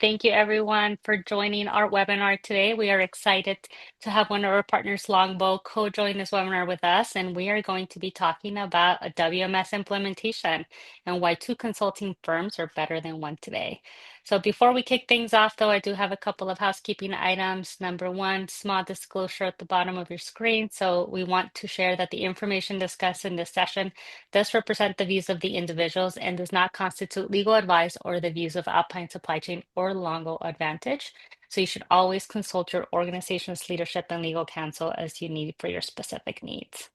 Thank you everyone for joining our webinar today. We are excited to have one of our partners, Longbow, co-join this webinar with us, and we are going to be talking about a WMS implementation and why two consulting firms are better than one today. So before we kick things off, though, I do have a couple of housekeeping items. Number one, small disclosure at the bottom of your screen. So we want to share that the information discussed in this session does represent the views of the individuals and does not constitute legal advice or the views of Alpine Supply Chain or Longbow Advantage. So you should always consult your organization's leadership and legal counsel as you need for your specific needs.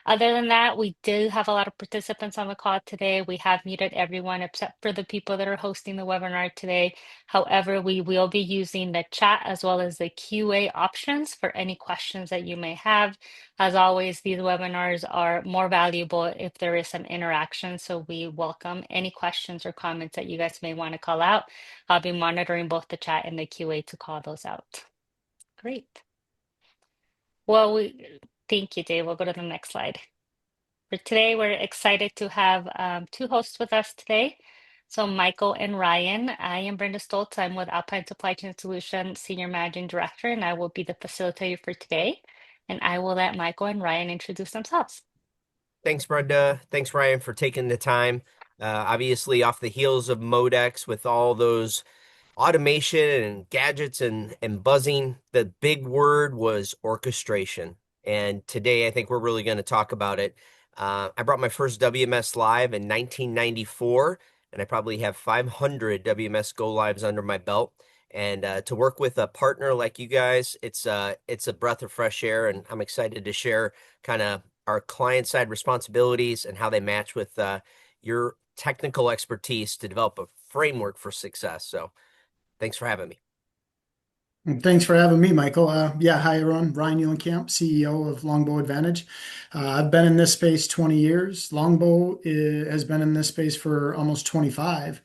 Other than that, we do have a lot of participants on the call today. We have muted everyone except for the people that are hosting the webinar today. However, we will be using the chat as well as the QA options for any questions that you may have. As always, these webinars are more valuable if there is some interaction. So we welcome any questions or comments that you guys may want to call out. I'll be monitoring both the chat and the QA to call those out. Great. Well, thank you, Dave. We'll go to the next slide. For today, we're excited to have two hosts with us today. So Michael and Ryan. I am Brenda Stoltz. I'm with Alpine Supply Chain Solutions Senior Managing Director, and I will be the facilitator for today. And I will let Michael and Ryan introduce themselves. Thanks, Brenda. Thanks, Ryan, for taking the time. Obviously, off the heels of Modex with all those automation and gadgets and buzzing, the big word was orchestration. And today, I think we're really going to talk about it. I brought my first WMS live in 1994, and I probably have 500 WMS go lives under my belt. And to work with a partner like you guys, it's a breath of fresh air, and I'm excited to share kind of our client side responsibilities and how they match with your technical expertise to develop a framework for success. So thanks for having me. And thanks for having me, Michael. Yeah, hi everyone. Ryan Uhlenkamp, CEO of Longbow Advantage. I've been in this space 20 years. Has been in this space for almost 25,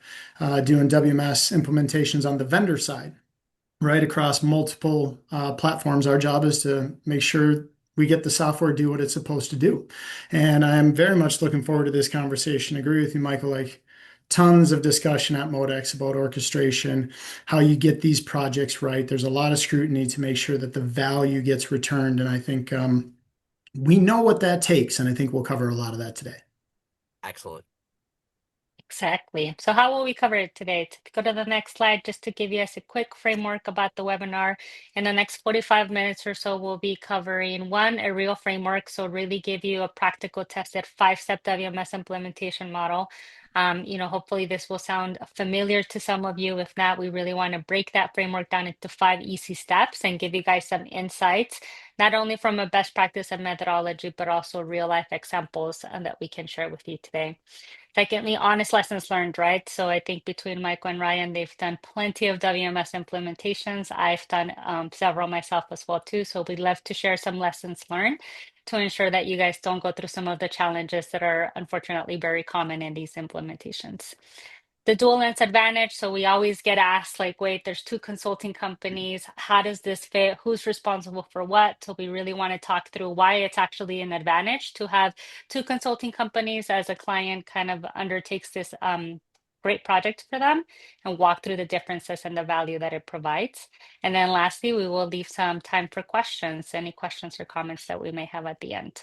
doing WMS implementations on the vendor side, right across multiple platforms. Our job is to make sure we get the software do what it's supposed to do. And I'm very much looking forward to this conversation. Agree with you, Michael. Like tons of discussion at Modex about orchestration, how you get these projects right. There's a lot of scrutiny to make sure that the value gets returned. And I think we know what that takes. And I think we'll cover a lot of that today. Excellent. Exactly. So how will we cover it today? To go to the next slide, just to give you guys a quick framework about the webinar. In the next 45 minutes or so, we'll be covering one, a real framework. So really give you a practical tested 5-step WMS implementation model. Hopefully this will sound familiar to some of you. If not, we really want to break that framework down into 5 easy steps and give you guys some insights, not only from a best practice and methodology, but also real life examples that we can share with you today. Secondly, honest lessons learned, right? So I think between Michael and Ryan, they've done plenty of WMS implementations. I've done several myself as well too. So we'd love to share some lessons learned to ensure that you guys don't go through some of the challenges that are unfortunately very common in these implementations. The dual lens advantage. So we always get asked, like, wait, there's two consulting companies. How does this fit? Who's responsible for what? So we really want to talk through why it's actually an advantage to have two consulting companies as a client kind of undertakes this great project for them and walk through the differences and the value that it provides. And then lastly, we will leave some time for questions, any questions or comments that we may have at the end.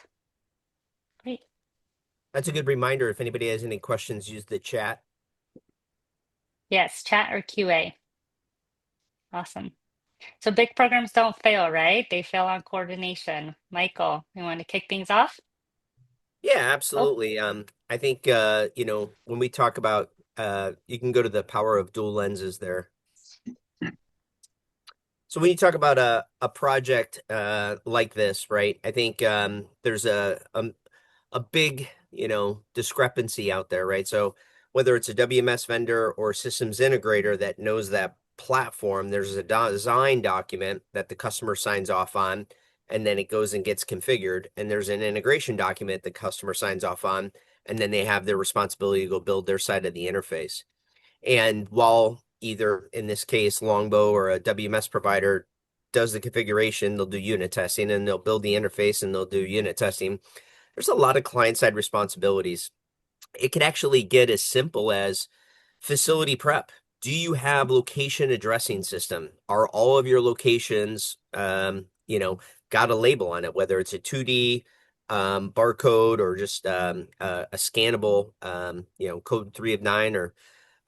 Great. That's a good reminder. If anybody has any questions, use the chat. Yes, chat or QA. Awesome. So big programs don't fail, right? They fail on coordination. Michael, you want to kick things off? Yeah, Oh, absolutely. I think when we talk about you can go to the power of dual lenses there. So when you talk about a project like this, right? I think there's a big, discrepancy out there, right? So whether it's a WMS vendor or systems integrator that knows that platform, there's a design document that the customer signs off on, and then it goes and gets configured. And there's an integration document the customer signs off on, and then they have their responsibility to go build their side of the interface. And while either in this case, Longbow or a WMS provider does the configuration, they'll do unit testing and they'll build the interface and they'll do unit testing. There's a lot of client-side responsibilities. It could actually get as simple as facility prep. Do you have location addressing system? Are all of your locations, got a label on it, whether it's a 2D barcode or just a scannable, code 3 of 9 or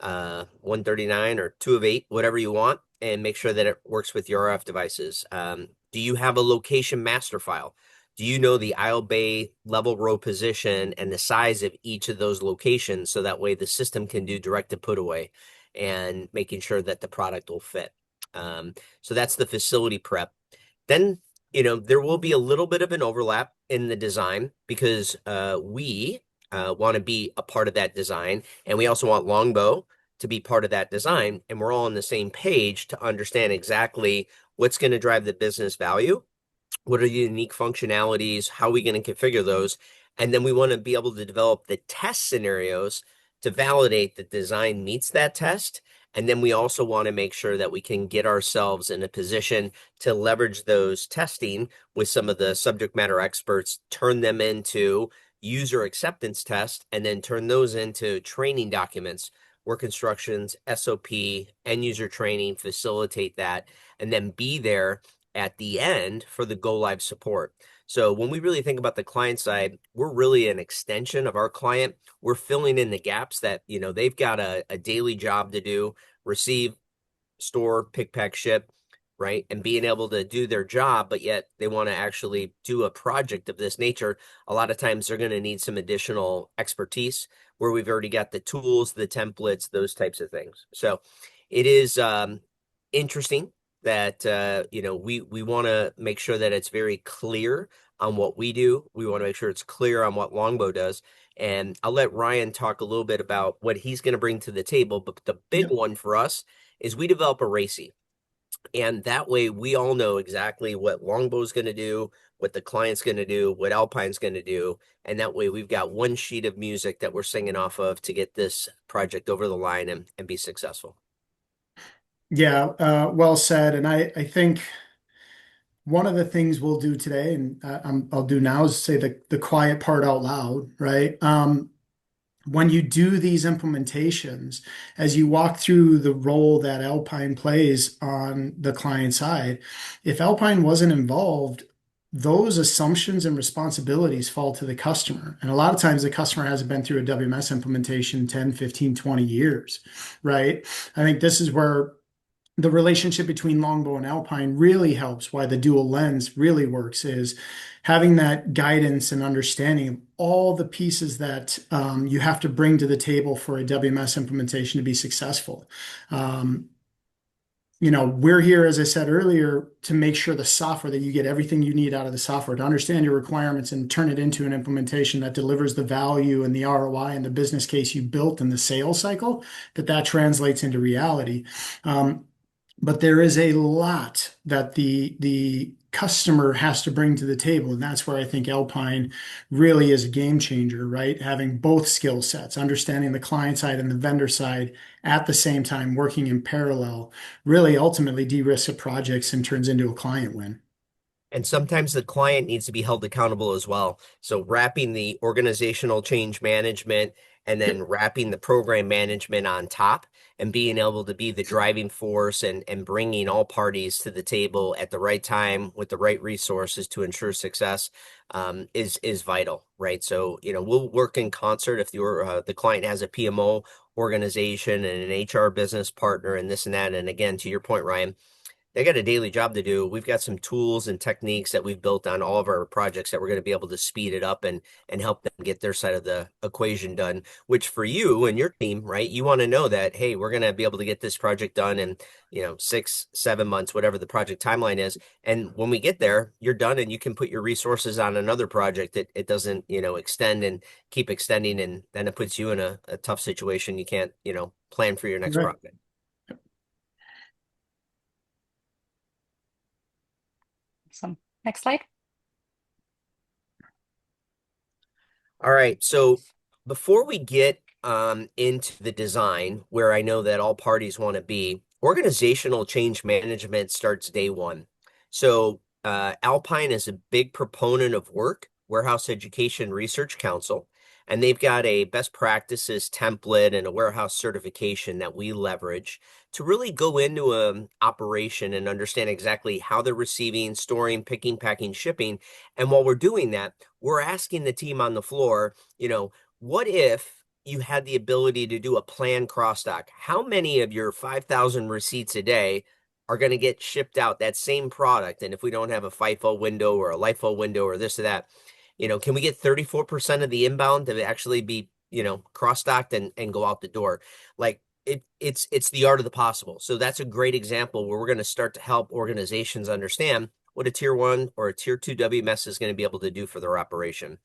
139 or 2 of 8, whatever you want, and make sure that it works with your RF devices. Do you have a location master file? Do you know the aisle bay level row position and the size of each of those locations so that way the system can do direct to put away and making sure that the product will fit? So that's the facility prep. Then, there will be a little bit of an overlap in the design because we want to be a part of that design, and we also want Longbow to be part of that design, and we're all on the same page to understand exactly what's going to drive the business value, what are the unique functionalities, how are we going to configure those, and then we want to be able to develop the test scenarios to validate that design meets that test. And then we also want to make sure that we can get ourselves in a position to leverage those testing with some of the subject matter experts, turn them into user acceptance tests, and then turn those into training documents, work instructions, SOP, end user training, facilitate that, and then be there at the end for the go live support. So when we really think about the client side, we're really an extension of our client. We're filling in the gaps that, they've got a daily job to do, receive, store, pick, pack, ship, right? And being able to do their job, but yet they want to actually do a project of this nature. A lot of times they're going to need some additional expertise where we've already got the tools, the templates, those types of things. So it is interesting that we want to make sure that it's very clear on what we do. We want to make sure it's clear on what Longbow does. And I'll let Ryan talk a little bit about what he's going to bring to the table. But the big Yep. one for us is we develop a RACI. And that way we all know exactly what Longbow's going to do, what the client's going to do, what Alpine's going to do. And that way we've got one sheet of music that we're singing off of to get this project over the line and be successful. Yeah, well said. And I think one of the things we'll do today, and I'll do now, is say the quiet part out loud, right? When you do these implementations, as you walk through the role that Alpine plays on the client side, if Alpine wasn't involved, those assumptions and responsibilities fall to the customer. And a lot of times the customer hasn't been through a WMS implementation 10, 15, 20 years, right? I think this is where the relationship between Longbow and Alpine really helps. Why the dual lens really works is having that guidance and understanding of all the pieces that you have to bring to the table for a WMS implementation to be successful. Um, we're here, as I said earlier, to make sure the software that you get everything you need out of the software to understand your requirements and turn it into an implementation that delivers the value and the ROI and the business case you built in the sales cycle, that translates into reality. But there is a lot that the customer has to bring to the table, and that's where I think Alpine really is a game changer, right? Having both skill sets, understanding the client side and the vendor side at the same time, working in parallel, really ultimately de-risks a projects and turns into a client win. And sometimes the client needs to be held accountable as well. So wrapping the organizational change management and then Yep. wrapping the program management on top and being able to be the driving force and bringing all parties to the table at the right time with the right resources to ensure success is vital, right? So, we'll work in concert if the client has a PMO organization and an HR business partner and this and that. And again, to your point, Ryan, they got a daily job to do. We've got some tools and techniques that we've built on all of our projects that we're going to be able to speed it up and help them get their side of the equation done, which for you and your team, right? You want to know that, hey, we're going to be able to get this project done in, 6, 7 months, whatever the project timeline is. And when we get there, you're done and you can put your resources on another project that it doesn't, extend and keep extending. And then it puts you in a tough situation. You can't, plan for your next Right. project. Awesome. Next slide. All right. So before we get into the design, where I know that all parties want to be, organizational change management starts day one. So Alpine is a big proponent of work, Warehouse Education Research Council, and they've got a best practices template and a warehouse certification that we leverage to really go into an operation and understand exactly how they're receiving, storing, picking, packing, shipping. And while we're doing that, we're asking the team on the floor, what if you had the ability to do a planned cross dock? How many of your 5,000 receipts a day are going to get shipped out that same product? And if we don't have a FIFO window or a LIFO window or this or that, can we get 34% of the inbound to actually be, cross-docked and go out the door? Like it's the art of the possible. So that's a great example where we're going to start to help organizations understand what a tier one or a tier two WMS is going to be able to do for their operation.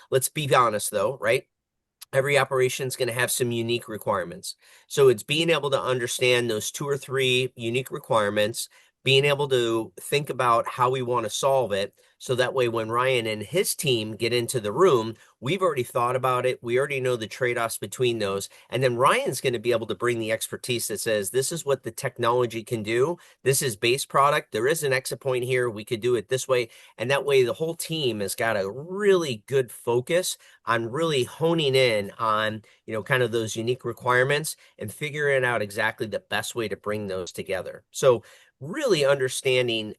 Let's be honest though, right? Every operation is going to have some unique requirements. So it's being able to understand those two or three unique requirements, being able to think about how we want to solve it. So that way, when Ryan and his team get into the room, we've already thought about it. We already know the trade-offs between those. And then Ryan's going to be able to bring the expertise that says, this is what the technology can do. This is base product. There is an exit point here. We could do it this way. And that way, the whole team has got a really good focus on really honing in on, kind of those unique requirements and figuring out exactly the best way to bring those together. So really understanding,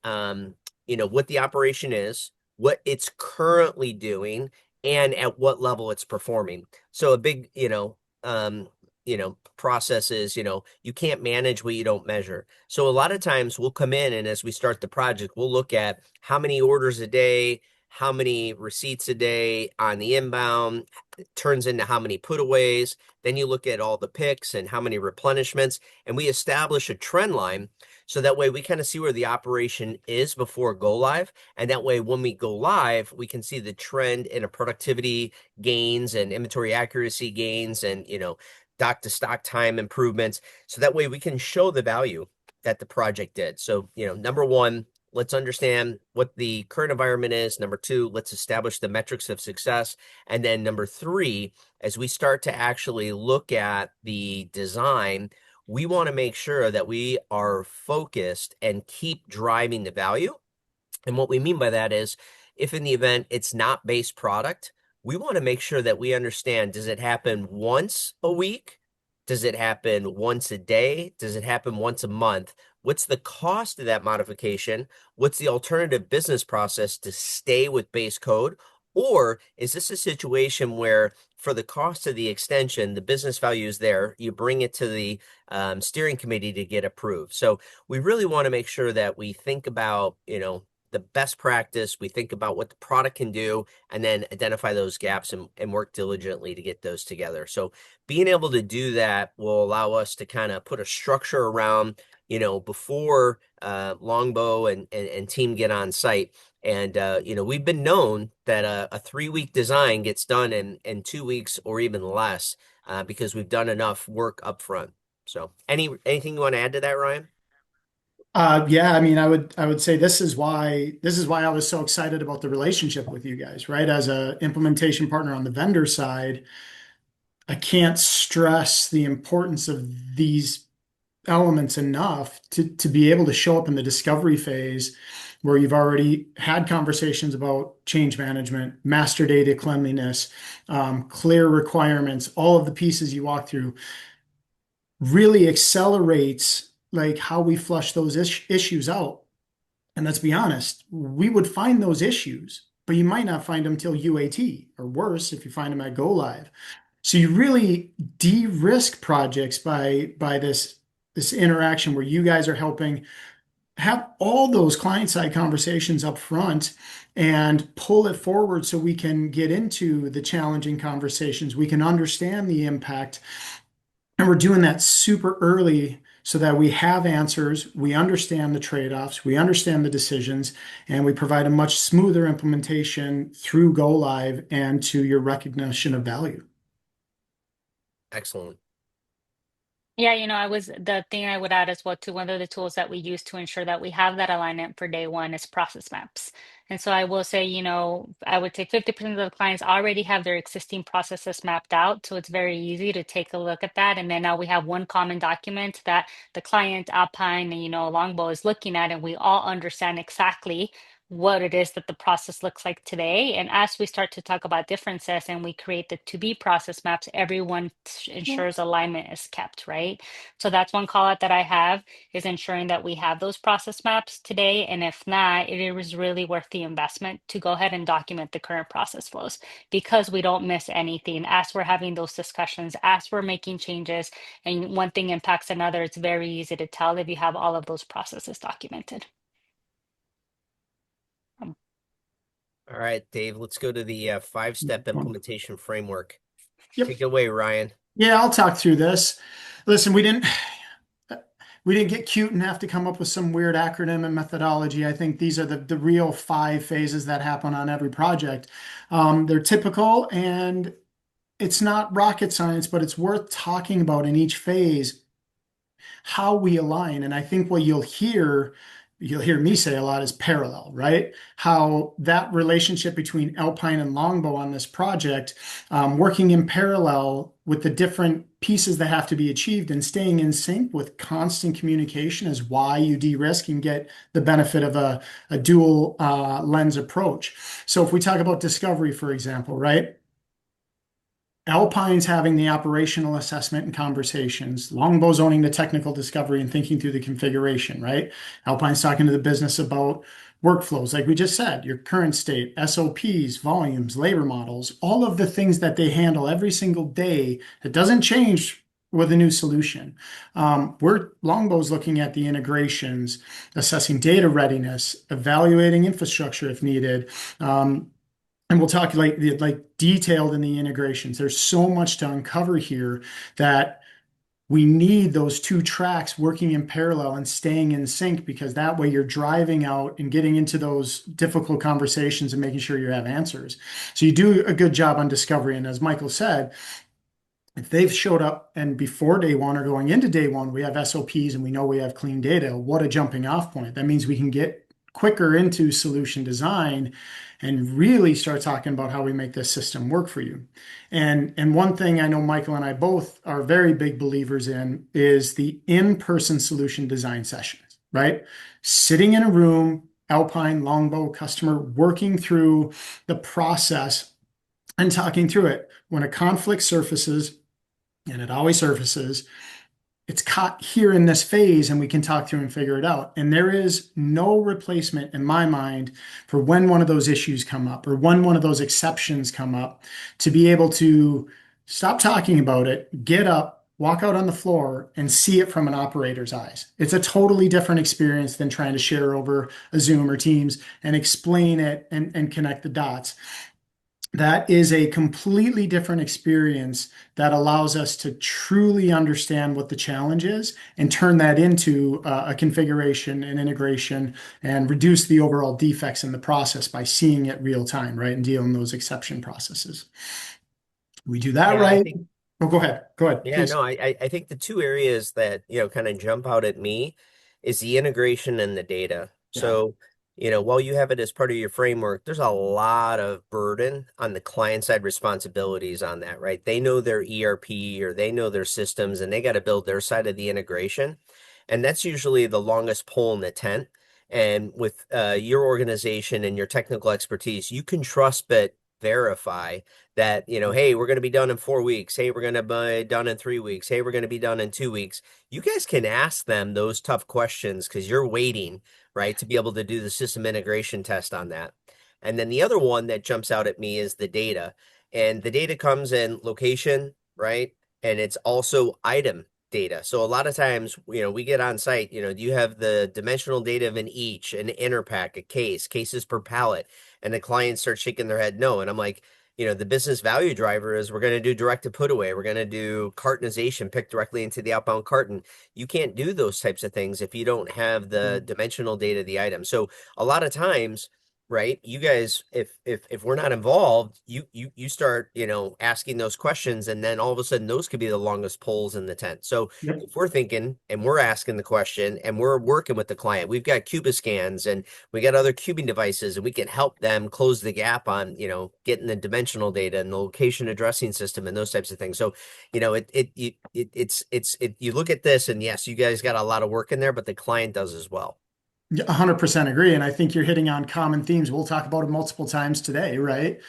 what the operation is, what it's currently doing, and at what level it's performing. So a big, process is, you can't manage what you don't measure. So a lot of times we'll come in and as we start the project, we'll look at how many orders a day, how many receipts a day on the inbound, it turns into how many putaways. Then you look at all the picks and how many replenishments, and we establish a trend line. So that way we kind of see where the operation is before go live. And that way, when we go live, we can see the trend in a productivity gains and inventory accuracy gains and, dock to stock time improvements. So that way we can show the value that the project did. So, number one, let's understand what the current environment is. Number two, let's establish the metrics of success. And then number three, as we start to actually look at the design, we want to make sure that we are focused and keep driving the value. And what we mean by that is if in the event it's not base product, we want to make sure that we understand, does it happen once a week? Does it happen once a day? Does it happen once a month? What's the cost of that modification? What's the alternative business process to stay with base code? Or is this a situation where for the cost of the extension, the business value is there, you bring it to the steering committee to get approved? So we really want to make sure that we think about, the best practice, we think about what the product can do, and then identify those gaps and work diligently to get those together. So being able to do that will allow us to kind of put a structure around, before Longbow and team get on site. And, we've been known that a 3-week design gets done in 2 weeks or even less because we've done enough work up front. So anything you want to add to that, Ryan? Yeah, I mean, I would say this is why I was so excited about the relationship with you guys, right? As a implementation partner on the vendor side, I can't stress the importance of these elements enough to be able to show up in the discovery phase where you've already had conversations about change management, master data cleanliness, clear requirements, all of the pieces you walk through really accelerates like how we flush those issues out. And let's be honest, we would find those issues, but you might not find them till UAT, or worse, if you find them at go live. So you really de-risk projects by this interaction where you guys are helping have all those client side conversations up front and pull it forward so we can get into the challenging conversations. We can understand the impact, and we're doing that super early so that we have answers, we understand the trade-offs, we understand the decisions, and we provide a much smoother implementation through go live and to your recognition of value. Excellent. Yeah, the thing I would add as well to one of the tools that we use to ensure that we have that alignment for day one is process maps. And so I will say, I would say 50% of the clients already have their existing processes mapped out. So it's very easy to take a look at that. And then now we have one common document that the client, Alpine, and, Longbow is looking at, and we all understand exactly what it is that the process looks like today. And as we start to talk about differences and we create the to be process maps, everyone ensures alignment is kept, right? So that's one call out that I have, is ensuring that we have those process maps today. And if not, it is really worth the investment to go ahead and document the current process flows, because we don't miss anything as we're having those discussions, as we're making changes, and one thing impacts another. It's very easy to tell if you have all of those processes documented. Um, All right, Dave, let's go to the five-step implementation framework. Yep. Take it away, Ryan. Yeah, I'll talk through this. Listen, we didn't get cute and have to come up with some weird acronym and methodology. I think these are the real 5 phases that happen on every project. They're typical, and it's not rocket science, but it's worth talking about in each phase how we align. And I think what you'll hear me say a lot is parallel, right? How that relationship between Alpine and Longbow on this project, working in parallel with the different pieces that have to be achieved and staying in sync with constant communication is why you de-risk and get the benefit of a dual lens approach. So if we talk about discovery, for example, right? Alpine's having the operational assessment and conversations. Longbow's owning the technical discovery and thinking through the configuration, right? Alpine's talking to the business about workflows, like we just said, your current state, SOPs, volumes, labor models, all of the things that they handle every single day. It doesn't change with a new solution. We're Longbow's looking at the integrations, assessing data readiness, evaluating infrastructure if needed. And we'll talk like detailed in the integrations. There's so much to uncover here that we need those two tracks working in parallel and staying in sync, because that way you're driving out and getting into those difficult conversations and making sure you have answers. So you do a good job on discovery. And as Michael said, if they've showed up and before day one or going into day one, we have SOPs and we know we have clean data, what a jumping off point. That means we can get quicker into solution design and really start talking about how we make this system work for you. And one thing I know Michael and I both are very big believers in is the in-person solution design sessions, right? Sitting in a room, Alpine, Longbow, customer, working through the process and talking through it. When a conflict surfaces, and it always surfaces, it's caught here in this phase and we can talk through and figure it out. And there is no replacement in my mind for when one of those issues come up or when one of those exceptions come up, to be able to stop talking about it, get up, walk out on the floor and see it from an operator's eyes. It's a totally different experience than trying to share over a Zoom or Teams and explain it and connect the dots. That is a completely different experience that allows us to truly understand what the challenge is and turn that into a configuration and integration and reduce the overall defects in the process by seeing it real time, right? And dealing those exception processes. We do that Yeah, I right. think Oh, go ahead. Go ahead, Yeah, please. no, I think the two areas that, kind of jump out at me is the integration and the data. Yeah. So, while you have it as part of your framework, there's a lot of burden on the client side responsibilities on that, right? They know their ERP or they know their systems and they got to build their side of the integration. And that's usually the longest pole in the tent. And with your organization and your technical expertise, you can trust but verify that, hey, we're going to be done in 4 weeks. Hey, we're going to be done in 3 weeks. Hey, we're going to be done in 2 weeks. You guys can ask them those tough questions because you're waiting, right, to be able to do the system integration test on that. And then the other one that jumps out at me is the data. And the data comes in location, right? And it's also item data. So a lot of times, we get on site, you have the dimensional data of an each, an inner pack, a case, cases per pallet, and the clients start shaking their head no. And I'm like, the business value driver is we're going to do direct to put away. We're going to do cartonization, pick directly into the outbound carton. You can't do those types of things if you don't have the dimensional data of the item. So a lot of times, right, you guys, if we're not involved, you start, asking those questions, and then all of a sudden those could be the longest poles in the tent. So Yep. if we're thinking and we're asking the question and we're working with the client, we've got Cubiscans and we got other cubing devices, and we can help them close the gap on, getting the dimensional data and the location addressing system and those types of things. So, you look at this and yes, you guys got a lot of work in there, but the client does as well. 100% agree. And I think you're hitting on common themes. We'll talk about it multiple times today, right?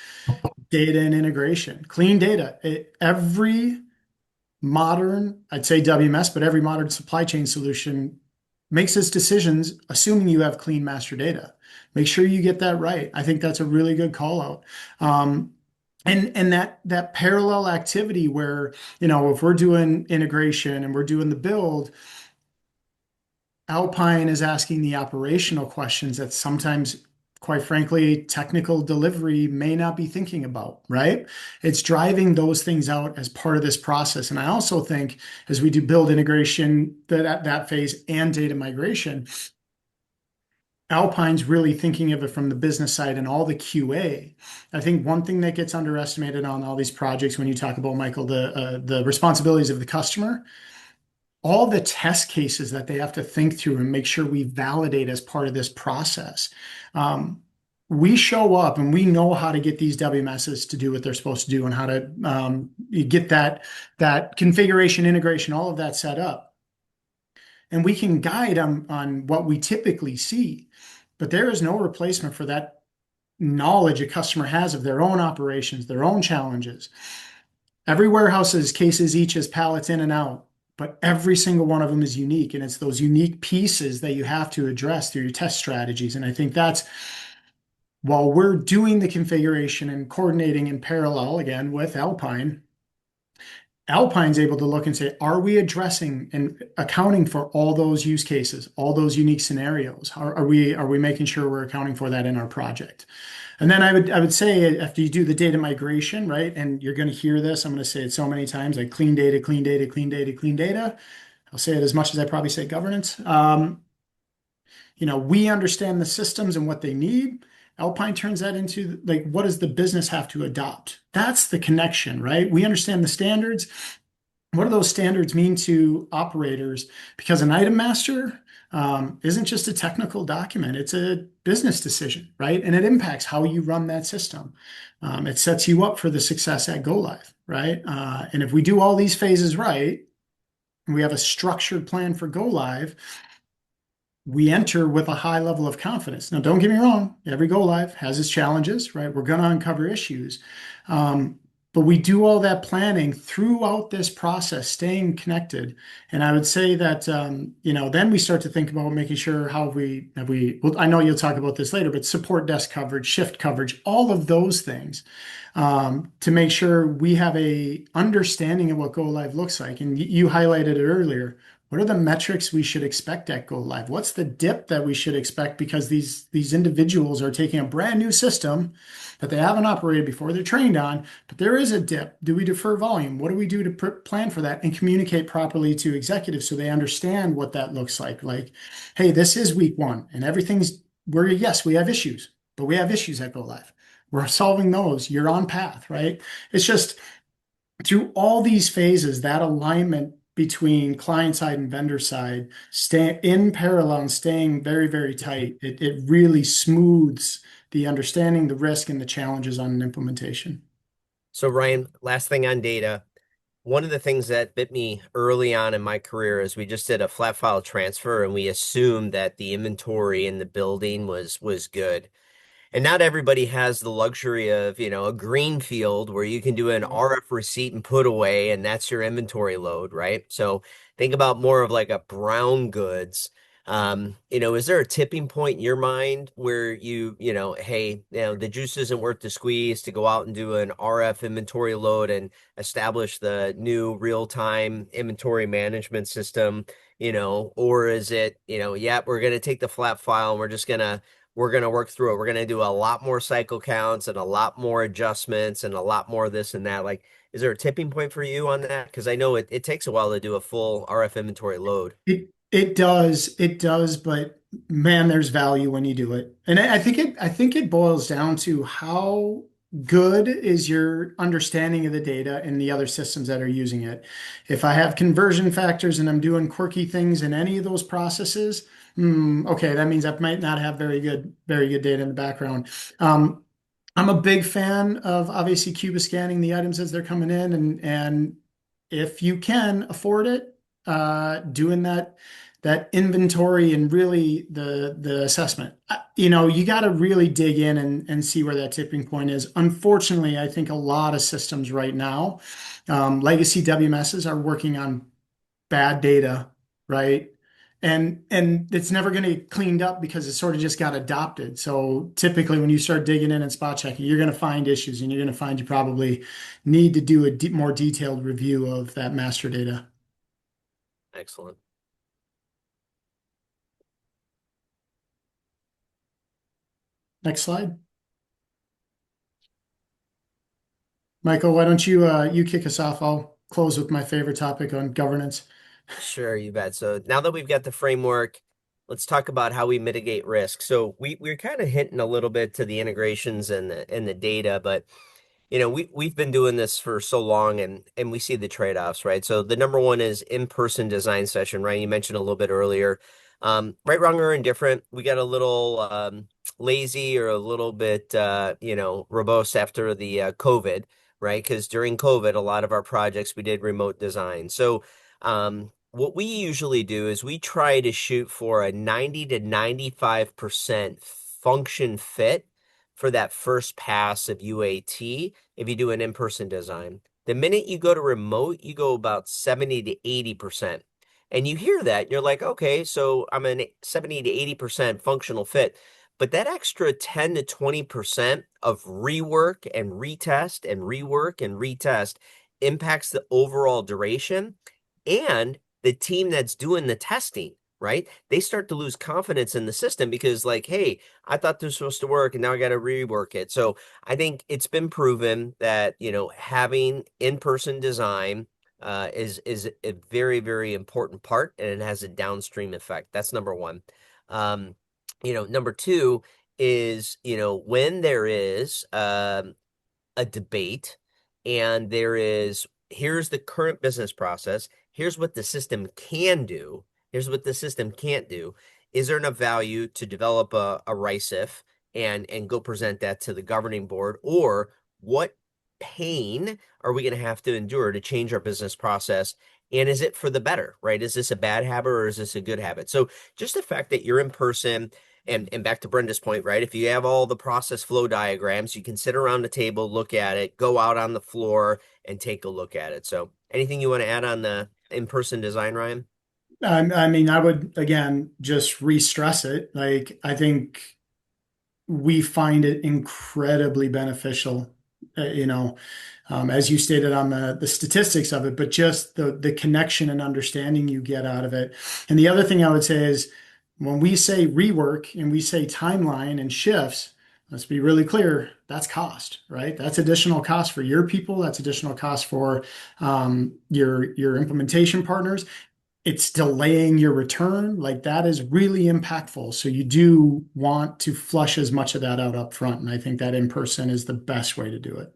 Data and integration, clean data. Every modern, I'd say WMS, but every modern supply chain solution makes its decisions assuming you have clean master data. Make sure you get that right. I think that's a really good call out. And that parallel activity where, if we're doing integration and we're doing the build, Alpine is asking the operational questions that sometimes, quite frankly, technical delivery may not be thinking about, right? It's driving those things out as part of this process. And I also think as we do build integration, that phase and data migration, Alpine's really thinking of it from the business side and all the QA. I think one thing that gets underestimated on all these projects when you talk about, Michael, the responsibilities of the customer, all the test cases that they have to think through and make sure we validate as part of this process. Um, we show up and we know how to get these WMSs to do what they're supposed to do and how to get that configuration, integration, all of that set up. And we can guide them on what we typically see. But there is no replacement for that knowledge a customer has of their own operations, their own challenges. Every warehouse has cases each as pallets in and out, but every single one of them is unique. And it's those unique pieces that you have to address through your test strategies. And I think that's while we're doing the configuration and coordinating in parallel again with Alpine, Alpine's able to look and say, are we addressing and accounting for all those use cases, all those unique scenarios? Are we making sure we're accounting for that in our project? And then I would say after you do the data migration, right? And you're going to hear this, I'm going to say it so many times, like clean data, clean data, clean data, clean data. I'll say it as much as I probably say governance. We understand the systems and what they need. Alpine turns that into like, what does the business have to adopt? That's the connection, right? We understand the standards. What do those standards mean to operators? Because an item master isn't just a technical document, it's a business decision, right? And it impacts how you run that system. It sets you up for the success at go live, right? And if we do all these phases right, and we have a structured plan for go live, we enter with a high level of confidence. Now, don't get me wrong, every go live has its challenges, right? We're going to uncover issues. But we do all that planning throughout this process, staying connected. And I would say that, then we start to think about making sure how well, I know you'll talk about this later, but support desk coverage, shift coverage, all of those things to make sure we have a understanding of what go live looks like. And you highlighted it earlier. What are the metrics we should expect at go live? What's the dip that we should expect because these individuals are taking a brand new system that they haven't operated before, they're trained on, but there is a dip. Do we defer volume? What do we do to plan for that and communicate properly to executives so they understand what that looks like? Like, hey, this is week one and yes, we have issues, but we have issues at go live. We're solving those. You're on path, right? It's just through all these phases, that alignment between client side and vendor side, stay in parallel and staying very, very tight. It really smooths the understanding, the risk, and the challenges on an implementation. So Ryan, last thing on data. One of the things that bit me early on in my career is we just did a flat file transfer and we assumed that the inventory in the building was good. And not everybody has the luxury of, a green field where you can do an RF receipt and put away, and that's your inventory load, right? So think about more of like a brown goods. Is there a tipping point in your mind where hey, the juice isn't worth the squeeze to go out and do an RF inventory load and establish the new real-time inventory management system, or is it, yeah, we're going to take the flat file and we're gonna work through it. We're gonna do a lot more cycle counts and a lot more adjustments and a lot more this and that. Like, is there a tipping point for you on that? Because I know it takes a while to do a full RF inventory load. It does, but man, there's value when you do it. And I think it boils down to how good is your understanding of the data and the other systems that are using it. If I have conversion factors and I'm doing quirky things in any of those processes, okay, that means I might not have very good data in the background. Um, I'm a big fan of obviously Cuba scanning the items as they're coming in, and if you can afford it, doing that inventory and really the assessment. You got to really dig in and see where that tipping point is. Unfortunately, I think a lot of systems right now, legacy WMSs are working on bad data, right? And it's never going to get cleaned up because it sort of just got adopted. So typically, when you start digging in and spot checking, you're going to find issues, and you're going to find you probably need to do a more detailed review of that master data. Excellent. Next slide. Michael, why don't you kick us off? I'll close with my favorite topic on governance. Sure, you bet. So now that we've got the framework, let's talk about how we mitigate risk. So we're kind of hinting a little bit to the integrations and the data, but we've been doing this for so long and we see the trade-offs, right? So the number one is in-person design session, right? You mentioned a little bit earlier. Right, wrong, or indifferent, we got a little lazy or a little bit verbose after the COVID, right? Because during COVID, a lot of our projects we did remote design. So what we usually do is we try to shoot for a 90 to 95% function fit for that first pass of UAT if you do an in-person design. The minute you go to remote, you go about 70 to 80%. And you hear that, and you're like, okay, so I'm a 70 to 80% functional fit. But that extra 10 to 20% of rework and retest and rework and retest impacts the overall duration and the team that's doing the testing, right? They start to lose confidence in the system because, like, hey, I thought this was supposed to work and now I got to rework it. So I think it's been proven that, having in-person design is a very, very important part, and it has a downstream effect. That's number one. Number two is, when there is a debate and here's the current business process, here's what the system can do, here's what the system can't do. Is there enough value to develop a RICE-IF and go present that to the governing board? Or what pain are we going to have to endure to change our business process? And is it for the better, right? Is this a bad habit or is this a good habit? So just the fact that you're in person, and back to Brenda's point, right? If you have all the process flow diagrams, you can sit around the table, look at it, go out on the floor and take a look at it. So anything you want to add on the in-person design, Ryan? I mean, I would again just re-stress it. Like, I think we find it incredibly beneficial, as you stated on the statistics of it, but just the connection and understanding you get out of it. And the other thing I would say is when we say rework and we say timeline and shifts, let's be really clear, that's cost, right? That's additional cost for your people. That's additional cost for your implementation partners. It's delaying your return. Like, that is really impactful. So you do want to flush as much of that out up front. And I think that in person is the best way to do it.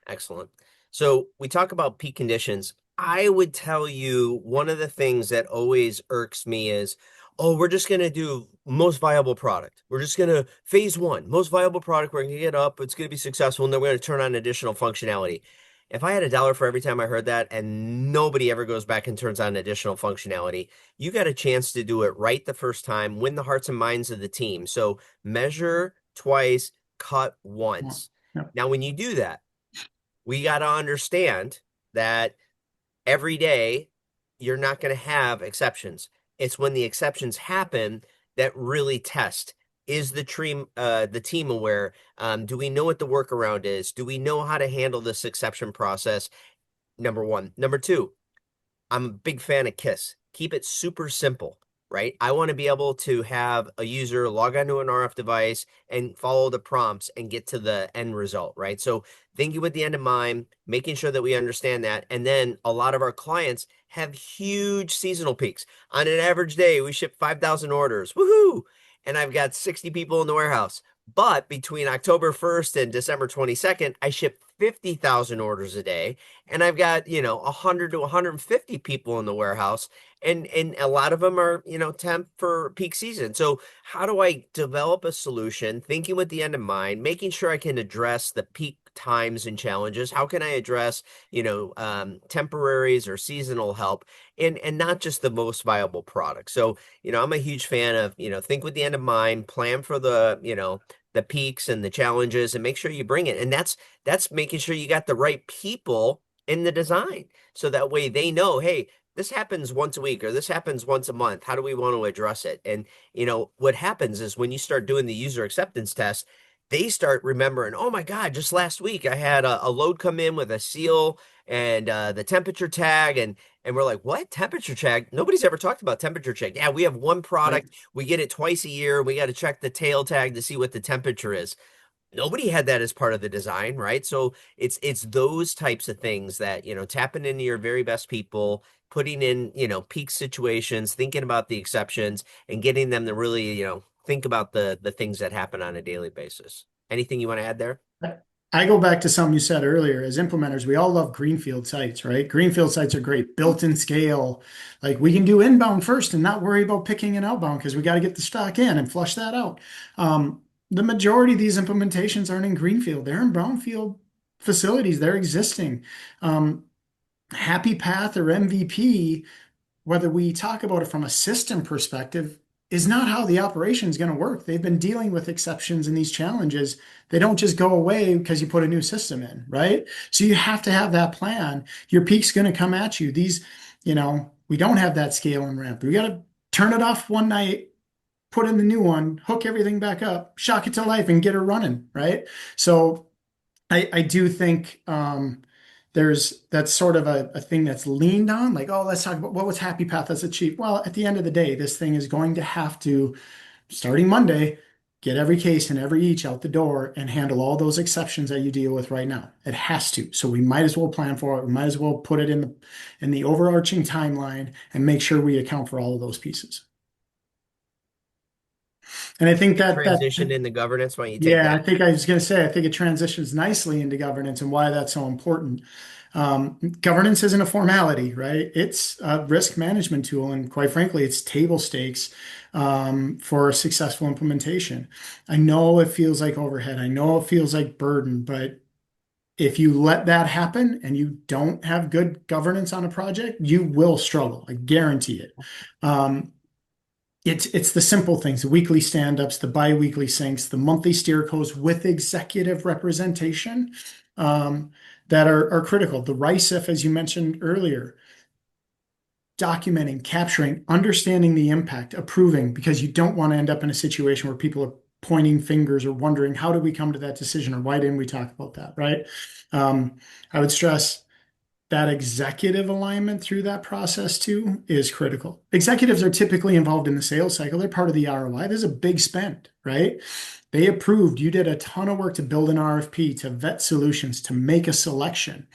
Excellent. So we talk about peak conditions. I would tell you one of the things that always irks me is, oh, we're just going to do most viable product. We're just going to phase one, most viable product. We're going to get up. It's going to be successful. And then we're going to turn on additional functionality. If I had a dollar for every time I heard that and nobody ever goes back and turns on additional functionality, you got a chance to do it right the first time, win the hearts and minds of the team. So measure twice, cut once. Yep. Now, when you do that, we got to understand that every day you're not going to have exceptions. It's when the exceptions happen that really test. Is the team aware? Do we know what the workaround is? Do we know how to handle this exception process? Number one. Number two, I'm a big fan of KISS. Keep it super simple, right? I want to be able to have a user log onto an RF device and follow the prompts and get to the end result, right? So thinking with the end in mind, making sure that we understand that. And then a lot of our clients have huge seasonal peaks. On an average day, we ship 5,000 orders. Woohoo! And I've got 60 people in the warehouse. But between October 1st and December 22nd, I ship 50,000 orders a day, and I've got, 100 to 150 people in the warehouse, and a lot of them are, temp for peak season. So how do I develop a solution, thinking with the end in mind, making sure I can address the peak times and challenges? How can I address, temporaries or seasonal help, and not just the most viable product? So, I'm a huge fan of, think with the end in mind, plan for the peaks and the challenges, and make sure you bring it. And that's making sure you got the right people in the design. So that way they know, hey, this happens once a week or this happens once a month. How do we want to address it? And what happens is when you start doing the user acceptance test, they start remembering, oh my God, just last week I had a load come in with a seal and the temperature tag, and we're like, what? Temperature check? Nobody's ever talked about temperature check. Yeah, we have one Right. product. We get it twice a year. We got to check the tail tag to see what the temperature is. Nobody had that as part of the design, right? So it's those types of things that, tapping into your very best people, putting in, peak situations, thinking about the exceptions, and getting them to really, think about the things that happen on a daily basis. Anything you want to add there? I go back to something you said earlier. As implementers, we all love greenfield sites, right? Greenfield sites are great, built in scale. Like we can do inbound first and not worry about picking an outbound because we got to get the stock in and flush that out. The majority of these implementations aren't in greenfield; they're in brownfield facilities. They're existing. Um, Happy Path or MVP, whether we talk about it from a system perspective, is not how the operation is going to work. They've been dealing with exceptions and these challenges. They don't just go away because you put a new system in, right? So you have to have that plan. Your peak's going to come at you. We don't have that scale and ramp. We got to turn it off one night, put in the new one, hook everything back up, shock it to life, and get it running, right? So I do think that's sort of a thing that's leaned on, like, oh, let's talk about what was Happy Path as achieved. Well, at the end of the day, this thing is going to have to, starting Monday, get every case and every each out the door and handle all those exceptions that you deal with right now. It has to. So we might as well plan for it. We might as well put it in the overarching timeline and make sure we account for all of those pieces. And I think that Transition in the governance. Why don't you take yeah, that? I think I was going to say, I think it transitions nicely into governance and why that's so important. Governance isn't a formality, right? It's a risk management tool. And quite frankly, it's table stakes for a successful implementation. I know it feels like overhead. I know it feels like burden, but if you let that happen and you don't have good governance on a project, you will struggle. I guarantee it. Um, it's the simple things, the weekly stand-ups, the bi-weekly syncs, the monthly steer codes with executive representation um, that are critical. The RICEF, as you mentioned earlier, documenting, capturing, understanding the impact, approving, because you don't want to end up in a situation where people are pointing fingers or wondering, how did we come to that decision or why didn't we talk about that, right? I would stress that executive alignment through that process too is critical. Executives are typically involved in the sales cycle. They're part of the ROI. There's a big spend, right? They approved. You did a ton of work to build an RFP, to vet solutions, to make a selection.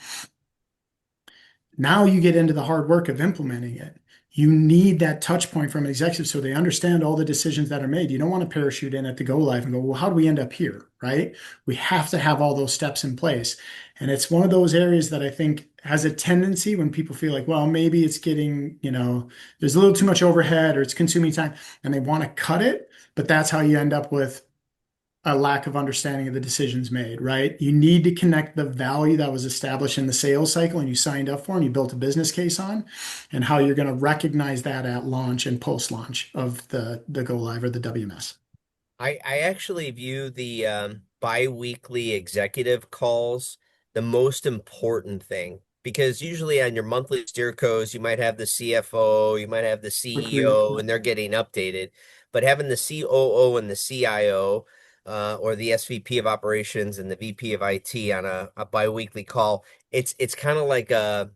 Now you get into the hard work of implementing it. You need that touch point from executives so they understand all the decisions that are made. You don't want to parachute in at the go live and go, well, how do we end up here? Right? We have to have all those steps in place. And it's one of those areas that I think has a tendency when people feel like, well, maybe it's getting, there's a little too much overhead or it's consuming time and they want to cut it. But that's how you end up with a lack of understanding of the decisions made, right? You need to connect the value that was established in the sales cycle and you signed up for and you built a business case on, and how you're going to recognize that at launch and post launch of the go live or the WMS. I actually view the bi-weekly executive calls the most important thing, because usually on your monthly steer codes, you might have the CFO, you might have the Agreed. CEO, and they're getting updated. But having the COO and the CIO or the SVP of operations and the VP of IT on a bi-weekly call, it's kind of like a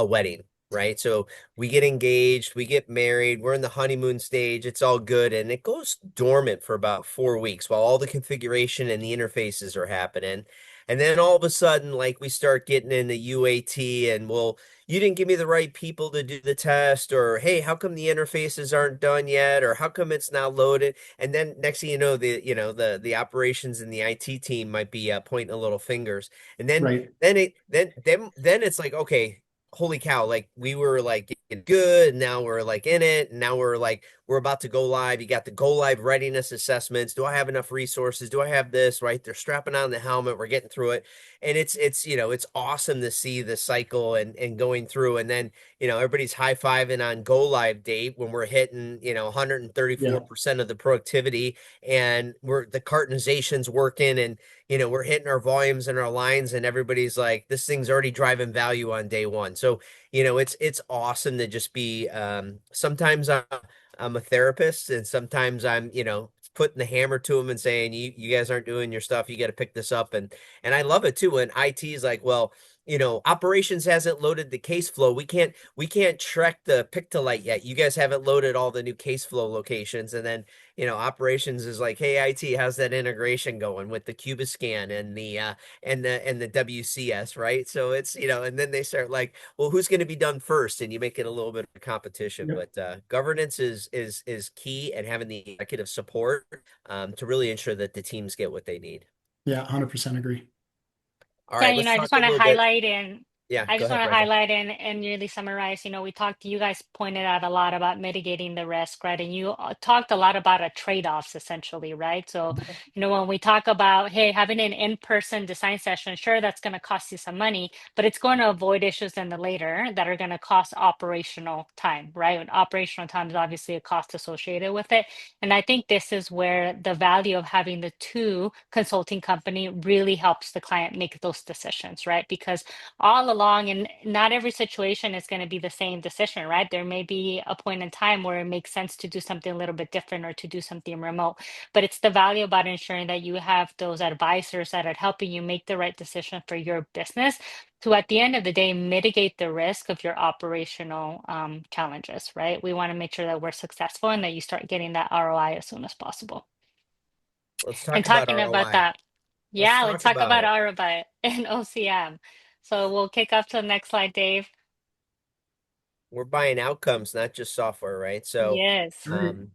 wedding, right? So we get engaged, we get married, we're in the honeymoon stage, it's all good, and it goes dormant for about 4 weeks while all the configuration and the interfaces are happening. And then all of a sudden, like we start getting into UAT and well, you didn't give me the right people to do the test, or hey, how come the interfaces aren't done yet, or how come it's not loaded? And then next thing you know, the operations and the IT team might be pointing a little fingers, and Right. then it's like okay, holy cow, like we were like getting good, and now we're like in it, and now we're about to go live. You got the go live readiness assessments. Do I have enough resources? Do I have this? Right? They're strapping on the helmet. We're getting through it, and it's awesome to see the cycle and going through, and then everybody's high fiving on go live date when we're hitting 134% of the productivity, and the cartonization's working, and we're hitting our volumes and our lines, and everybody's like, this thing's already driving value on day one. So, it's awesome to just be, sometimes I'm a therapist, and sometimes I'm, putting the hammer to them and saying, you guys aren't doing your stuff. You got to pick this up. And I love it too. When IT is like, well, operations hasn't loaded the case flow. We can't track the pick to light yet. You guys haven't loaded all the new case flow locations. And then, operations is like, hey, IT, how's that integration going with the Cubiscan and the WCS, right? So it's, and then they start like, well, who's going to be done first? And you make it a little bit of a competition. Yep. But governance is key, and having the executive support to really ensure that the teams get what they need. Yeah, 100% agree. All Yeah, right, let's I talk just a want to little bit. highlight and Yeah, I go just ahead, want to Brenda. highlight and really summarize. We talked, you guys pointed out a lot about mitigating the risk, right? And you talked a lot about a trade-offs essentially, right? So, when we talk about, hey, having an in-person design session, sure, that's going to cost you some money, but it's going to avoid issues in the later that are going to cost operational time, right? And operational time is obviously a cost associated with it. And I think this is where the value of having the two consulting company really helps the client make those decisions, right? Because all along, and not every situation is going to be the same decision, right? There may be a point in time where it makes sense to do something a little bit different or to do something remote. But it's the value about ensuring that you have those advisors that are helping you make the right decision for your business to, at the end of the day, mitigate the risk of your operational challenges, right? We want to make sure that we're successful and that you start getting that ROI as soon as possible. Let's And talk about talking about ROI. that, Let's yeah, let's talk talk about about it. ROI and OCM. So we'll kick off to the next slide, Dave. We're buying outcomes, not just software, right? So, Yes. Right. um,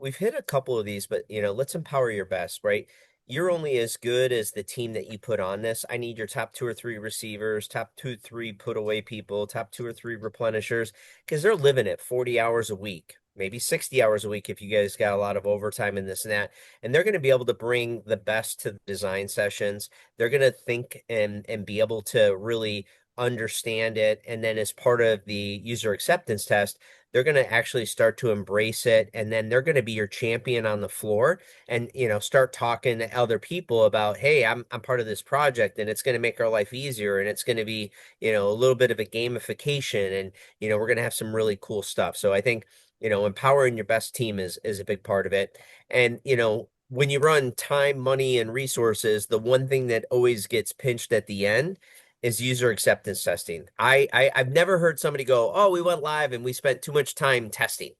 we've hit a couple of these, but let's empower your best, right? You're only as good as the team that you put on this. I need your top two or three receivers, top two, three put away people, top two or three replenishers, because they're living it 40 hours a week, maybe 60 hours a week if you guys got a lot of overtime and this and that. And they're going to be able to bring the best to the design sessions. They're going to think and be able to really understand it. And then as part of the user acceptance test, they're going to actually start to embrace it, and then they're going to be your champion on the floor, and start talking to other people about, hey, I'm part of this project, and it's going to make our life easier, and it's going to be a little bit of a gamification, and we're going to have some really cool stuff. So I think empowering your best team is a big part of it. And when you run time, money, and resources, the one thing that always gets pinched at the end is user acceptance testing. I've never heard somebody go, "Oh, we went live and we spent too much time testing."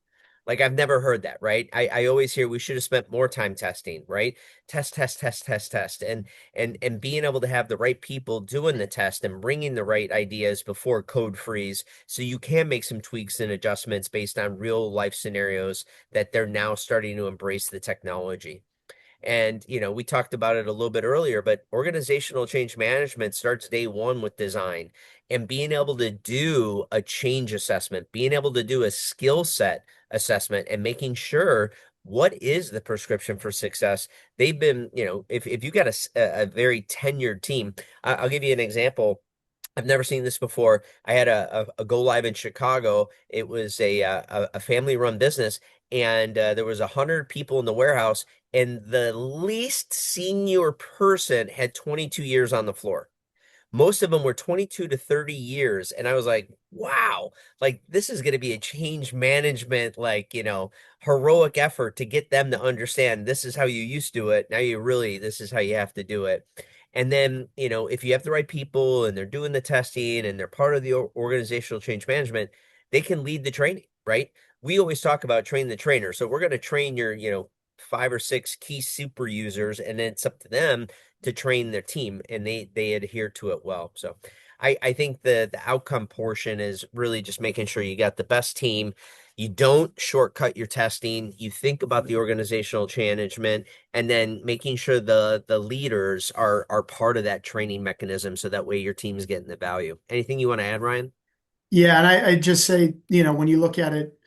Like I've never heard that, right? I always hear we should have spent more time testing, right? Test, test, test, test, test, and being able to have the right people doing the test and bringing the right ideas before code freeze, so you can make some tweaks and adjustments based on real life scenarios that they're now starting to embrace the technology. And, we talked about it a little bit earlier, but organizational change management starts day one with design, and being able to do a change assessment, being able to do a skill set assessment, and making sure what is the prescription for success. They've been, if you got a very tenured team, I'll give you an example. I've never seen this before. I had a go live in Chicago. It was a family run business, and there was 100 people in the warehouse, and the least senior person had 22 years on the floor. Most of them were 22 to 30 years. And I was like, wow, like this is going to be a change management, like, heroic effort to get them to understand this is how you used to do it. Now this is how you have to do it. And then, if you have the right people and they're doing the testing and they're part of the organizational change management, they can lead the training, right? We always talk about train the trainer. So we're going to train your, five or six key super users, and then it's up to them to train their team, and they adhere to it well. So I think the outcome portion is really just making sure you got the best team. You don't shortcut your testing. You think about the organizational management, and then making sure the leaders are part of that training mechanism, so that way your team's getting the value. Anything you want to add, Ryan? Yeah, and I just say, when you look at it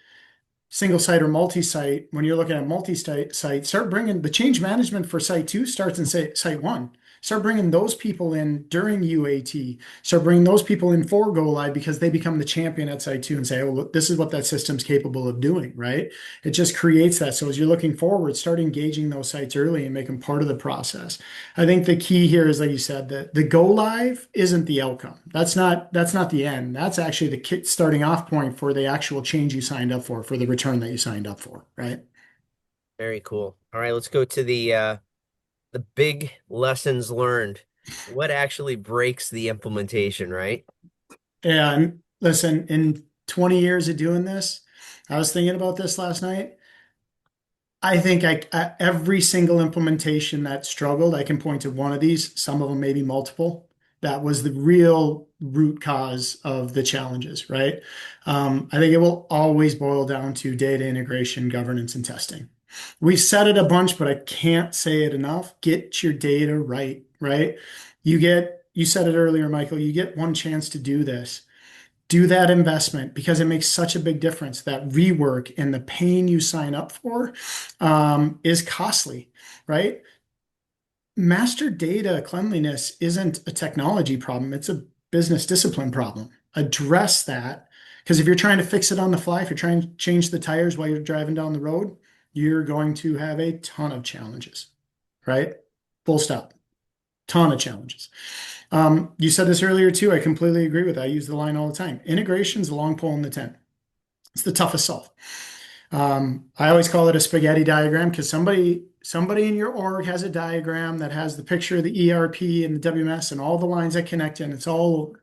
single site or multi-site, when you're looking at multi-site, start bringing the change management for site two starts in site one. Start bringing those people in during UAT. Start bringing those people in for go live because they become the champion at site two and say, oh, look, this is what that system's capable of doing, right? It just creates that. So as you're looking forward, start engaging those sites early and make them part of the process. I think the key here is, like you said, that the go live isn't the outcome. That's not the end. That's actually the starting off point for the actual change you signed up for the return that you signed up for, right? Very cool. All right, let's go to the big lessons learned. What actually breaks the implementation, right? And listen, in 20 years of doing this, I was thinking about this last night. I think every single implementation that struggled, I can point to one of these, some of them maybe multiple. That was the real root cause of the challenges, right? I think it will always boil down to data integration, governance, and testing. We've said it a bunch, but I can't say it enough. Get your data right, right? You said it earlier, Michael, you get one chance to do this. Do that investment because it makes such a big difference. That rework and the pain you sign up for is costly, right? Master data cleanliness isn't a technology problem, it's a business discipline problem. Address that because if you're trying to fix it on the fly, if you're trying to change the tires while you're driving down the road, you're going to have a ton of challenges, right? Full stop. Ton of challenges. You said this earlier too. I completely agree with that. I use the line all the time. Integration's the long pole in the tent. It's the toughest solve. I always call it a spaghetti diagram because somebody in your org has a diagram that has the picture of the ERP and the WMS and all the lines that connect in. It's all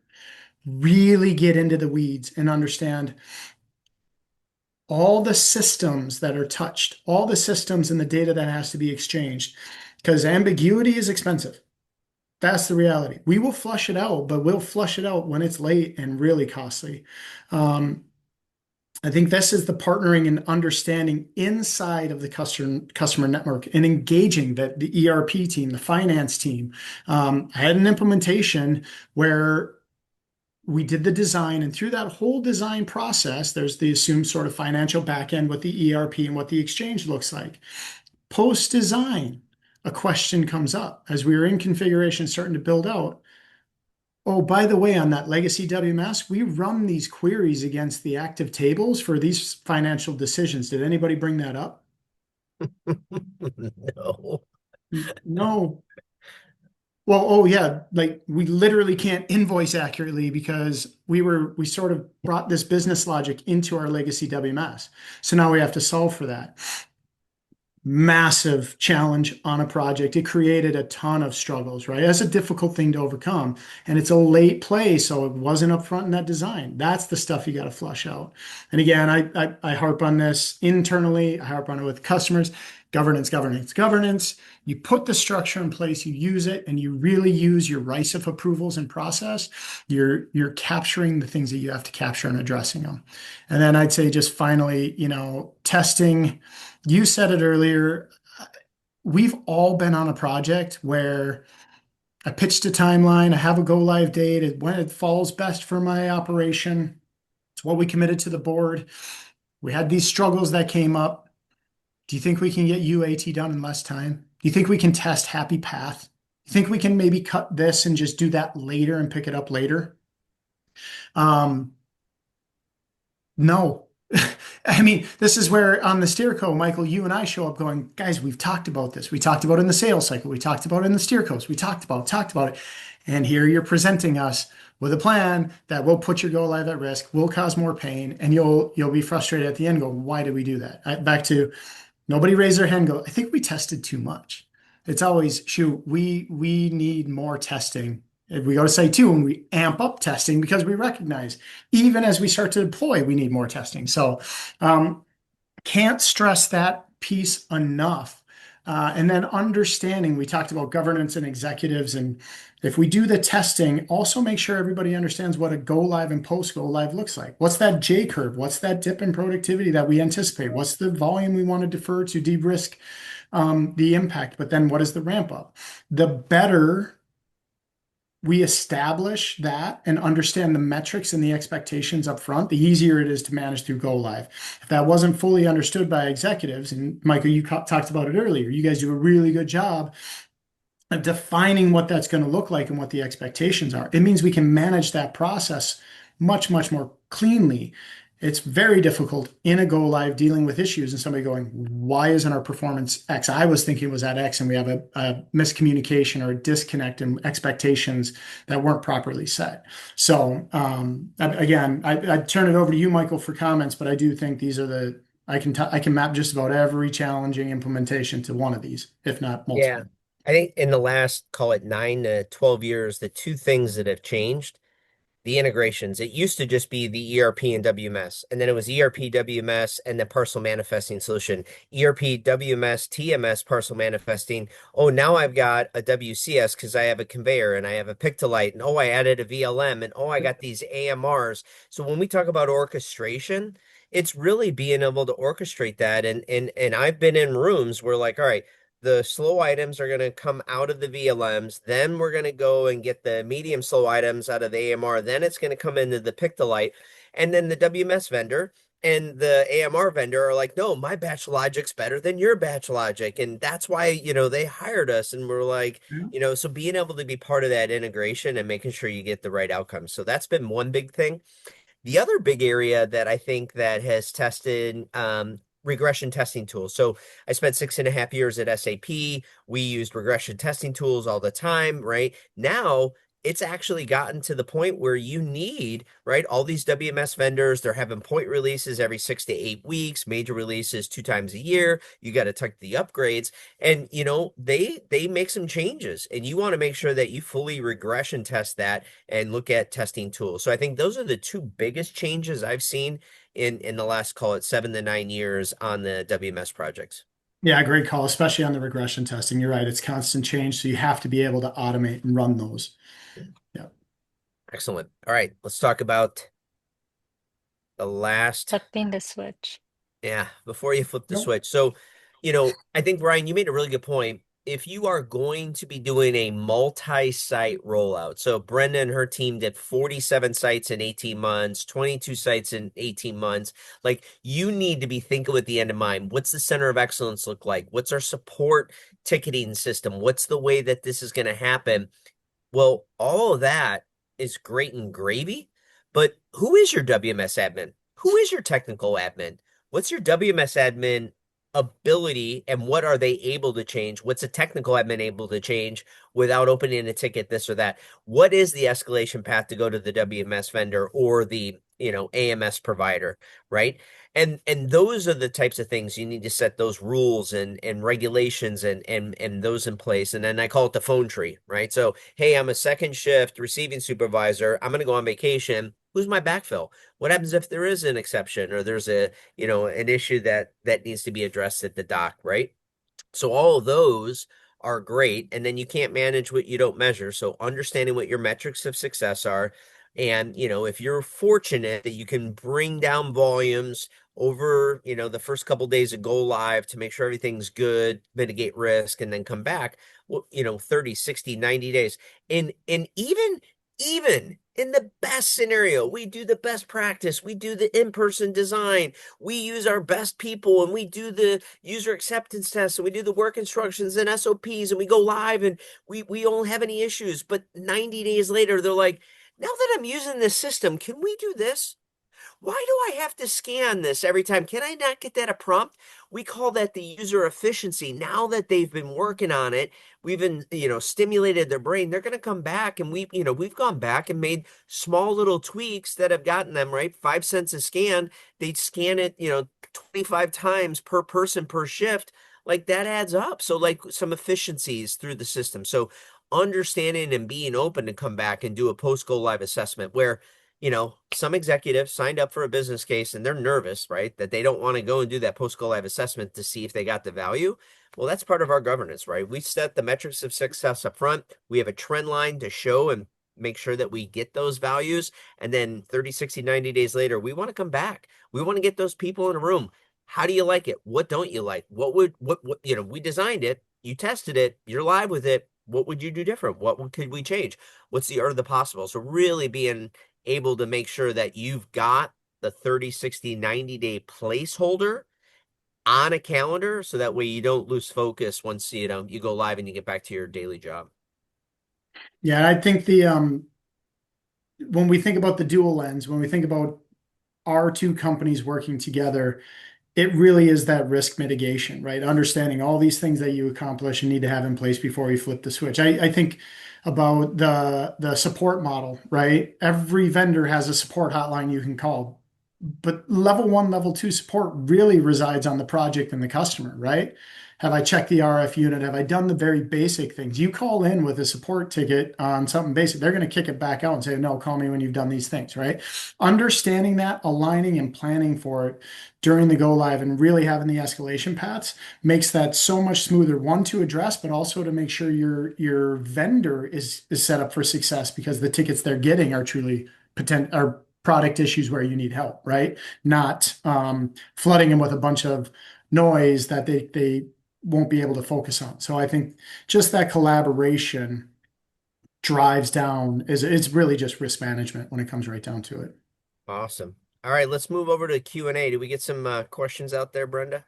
really get into the weeds and understand all the systems that are touched, all the systems and the data that has to be exchanged because ambiguity is expensive. That's the reality. We will flush it out, but we'll flush it out when it's late and really costly. Um, I think this is the partnering and understanding inside of the customer network and engaging the ERP team, the finance team. I had an implementation where we did the design, and through that whole design process, there's the assumed sort of financial backend, what the ERP and what the exchange looks like. Post design, a question comes up as we were in configuration starting to build out. Oh, by the way, on that legacy WMS, we run these queries against the active tables for these financial decisions. Did anybody bring that up? No. No. Well, oh yeah, like we literally can't invoice accurately because we sort of brought this business logic into our legacy WMS. So now we have to solve for that. Massive challenge on a project. It created a ton of struggles, right? That's a difficult thing to overcome. And it's a late play, so it wasn't upfront in that design. That's the stuff you got to flush out. And again, I harp on this internally, I harp on it with customers. Governance, governance, governance. You put the structure in place, you use it, and you really use your RICE approvals and process. You're capturing the things that you have to capture and addressing them. And then I'd say just finally, testing. You said it earlier. We've all been on a project where I pitched a timeline, I have a go live date, when it falls best for my operation. It's what we committed to the board. We had these struggles that came up. Do you think we can get UAT done in less time? Do you think we can test happy path? You think we can maybe cut this and just do that later and pick it up later? Um, no. I mean, this is where on the Steerco, Michael, you and I show up going, guys, we've talked about this. We talked about it in the sales cycle. We talked about it in the Steercos. We talked about it. And here you're presenting us with a plan that will put your go live at risk, will cause more pain, and you'll be frustrated at the end. Go, why did we do that? Back to nobody raised their hand. Go, I think we tested too much. It's always shoot. We need more testing. If we go to site two and we amp up testing because we recognize even as we start to deploy, we need more testing. So can't stress that piece enough. And then understanding, we talked about governance and executives. And if we do the testing, also make sure everybody understands what a go live and post go live looks like. What's that J curve? What's that dip in productivity that we anticipate? What's the volume we want to defer to de-risk the impact? But then what is the ramp up? The better we establish that and understand the metrics and the expectations up front, the easier it is to manage through go live. If that wasn't fully understood by executives, and Michael, you talked about it earlier, you guys do a really good job of defining what that's going to look like and what the expectations are. It means we can manage that process much, much more cleanly. It's very difficult in a go live dealing with issues and somebody going, why isn't our performance X? I was thinking it was at X, and we have a miscommunication or a disconnect in expectations that weren't properly set. So again, I'd turn it over to you, Michael, for comments, but I do think these are I can map just about every challenging implementation to one of these, if not Yeah. multiple. I think in the last, call it 9 to 12 years, the two things that have changed, the integrations. It used to just be the ERP and WMS, and then it was ERP, WMS, and the parcel manifesting solution. ERP, WMS, TMS, parcel manifesting. Oh, now I've got a WCS because I have a conveyor and I have a Pictolite, and oh, I added a VLM, and oh, I got these AMRs. So when we talk about orchestration, it's really being able to orchestrate that. And I've been in rooms where like, all right, the slow items are going to come out of the VLMs. Then we're going to go and get the medium slow items out of the AMR. Then it's going to come into the Pictolite. And then the WMS vendor and the AMR vendor are like, no, my batch logic's better than your batch logic. And that's why, they hired us. And we're like, Yeah. so being able to be part of that integration and making sure you get the right outcomes. So that's been one big thing. The other big area that I think that has tested regression testing tools. So I spent 6.5 years at SAP. We used regression testing tools all the time, right? Now it's actually gotten to the point where you need, right? All these WMS vendors, they're having point releases every 6 to 8 weeks, major releases 2 times a year. You got to tuck the upgrades. And they make some changes, and you want to make sure that you fully regression test that and look at testing tools. So I think those are the two biggest changes I've seen in the last, call it 7 to 9 years on the WMS projects. Yeah, great call, especially on the regression testing. You're right, it's constant change, so you have to be able to automate and run those. Yeah. Excellent. All right, let's talk about the last. Flipping the switch. Yeah, before you flip the Nope. switch. So, I think, Ryan, you made a really good point. If you are going to be doing a multi-site rollout, so Brenda and her team did 47 sites in 18 months, 22 sites in 18 months. Like, you need to be thinking with the end in mind. What's the center of excellence look like? What's our support ticketing system? What's the way that this is going to happen? Well, all of that is great and gravy, but who is your WMS admin? Who is your technical admin? What's your WMS admin ability, and what are they able to change? What's a technical admin able to change without opening a ticket, this or that? What is the escalation path to go to the WMS vendor or the, AMS provider, right? And those are the types of things you need to set those rules and regulations and those in place. And then I call it the phone tree, right? So, hey, I'm a second shift receiving supervisor. I'm going to go on vacation. Who's my backfill? What happens if there is an exception or there's an issue that needs to be addressed at the dock, right? So all of those are great. And then you can't manage what you don't measure. So understanding what your metrics of success are. And, if you're fortunate that you can bring down volumes over, the first couple days of go live to make sure everything's good, mitigate risk, and then come back, well, 30, 60, 90 days. And even in the best scenario, we do the best practice, we do the in-person design, we use our best people, and we do the user acceptance tests, and we do the work instructions and SOPs, and we go live, and we don't have any issues. But 90 days later, they're like, now that I'm using this system, can we do this? Why do I have to scan this every time? Can I not get that a prompt? We call that the user efficiency. Now that they've been working on it, we've been, stimulated their brain. They're going to come back, and we've gone back and made small little tweaks that have gotten them, right? 5 cents a scan. They scan it, 25 times per person per shift. Like that adds up. So like some efficiencies through the system. So understanding and being open to come back and do a post go live assessment where some executives signed up for a business case and they're nervous, right? That they don't want to go and do that post-go live assessment to see if they got the value. Well, that's part of our governance, right? We set the metrics of success up front. We have a trend line to show and make sure that we get those values. And then 30, 60, 90 days later, we want to come back. We want to get those people in a room. How do you like it? What don't you like? We designed it, you tested it, you're live with it. What would you do different? Could we change? What's the art of the possible? So really being able to make sure that you've got the 30, 60, 90-day placeholder on a calendar so that way you don't lose focus once you go live and you get back to your daily job. Yeah, I think the when we think about the dual lens, when we think about our two companies working together, it really is that risk mitigation, right? Understanding all these things that you accomplish and need to have in place before you flip the switch. I think about the support model, right? Every vendor has a support hotline you can call, but level one, level two support really resides on the project and the customer, right? Have I checked the RF unit? Have I done the very basic things? You call in with a support ticket on something basic, they're going to kick it back out and say, no, call me when you've done these things, right? Understanding that, aligning and planning for it during the go live and really having the escalation paths makes that so much smoother. One, to address, but also to make sure your vendor is set up for success because the tickets they're getting are truly are product issues where you need help, right? Not flooding them with a bunch of noise that they won't be able to focus on. So I think just that collaboration drives down is it's really just risk management when it comes right down to it. Awesome. All right, let's move over to Q&A. Do we get some questions out there, Brenda?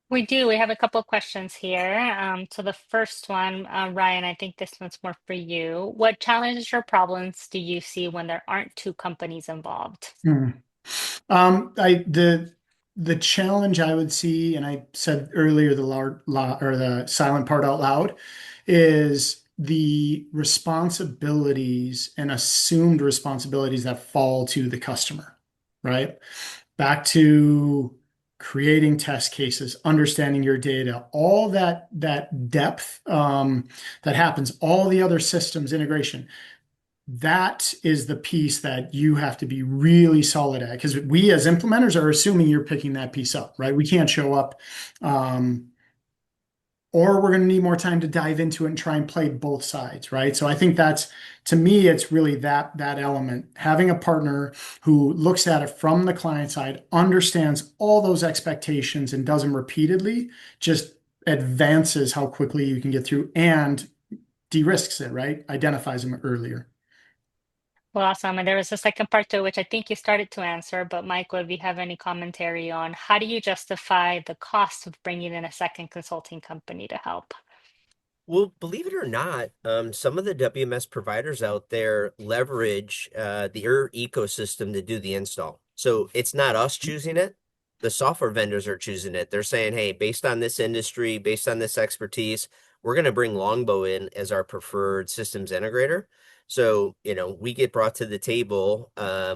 We do. We have a couple of questions here. So the first one, Ryan, I think this one's more for you. What challenges or problems do you see when there aren't two companies involved? Hmm. The challenge I would see, and I said earlier the or the silent part out loud, is the responsibilities and assumed responsibilities that fall to the customer, right? Back to creating test cases, understanding your data, all that depth that happens, all the other systems integration that is the piece that you have to be really solid at because we as implementers are assuming you're picking that piece up, right? We can't show up, um, or we're going to need more time to dive into it and try and play both sides, right? So I think that's to me, it's really that element. Having a partner who looks at it from the client side, understands all those expectations and does them repeatedly, just advances how quickly you can get through and de-risks it, right? Identifies them earlier. Well, awesome. And there was a second part to it, which I think you started to answer, but Michael, if you have any commentary on how do you justify the cost of bringing in a second consulting company to help? Well, believe it or not, some of the WMS providers out there leverage their ecosystem to do the install. So it's not us choosing it. The software vendors are choosing it. They're saying, hey, based on this industry, based on this expertise, we're going to bring Longbow in as our preferred systems integrator. So, we get brought to the table